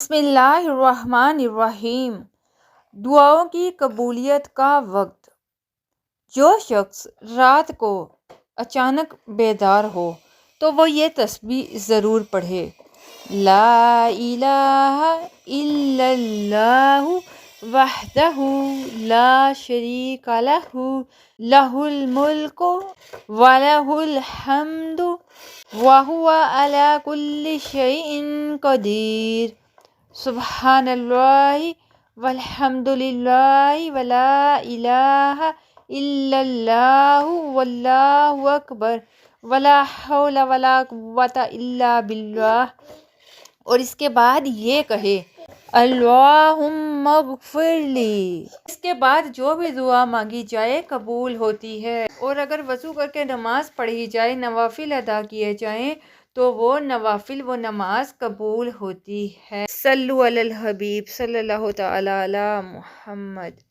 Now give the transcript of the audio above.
بسم اللہ الرحمن الرحیم۔ دعاؤں کی قبولیت کا وقت۔ جو شخص رات کو اچانک بیدار ہو تو وہ یہ تسبیح ضرور پڑھے: لا الہ الا اللہ وحدہ لا شریک لہ لہ الملک ولہ الحمد وہو علی کل شیء قدیر، سبحان اللہ والحمد للہ ولا الہ الا اللہ واللہ اکبر ولا حول ولا قوۃ الا باللہ۔ اور اس کے بعد یہ کہے: اللہم اغفر لی۔ اس کے بعد جو بھی دعا مانگی جائے قبول ہوتی ہے، اور اگر وضو کر کے نماز پڑھی جائے، نوافل ادا کیے جائیں تو وہ نماز قبول ہوتی ہے۔ صلو علی الحبیب صلی اللہ تعالی علی محمد۔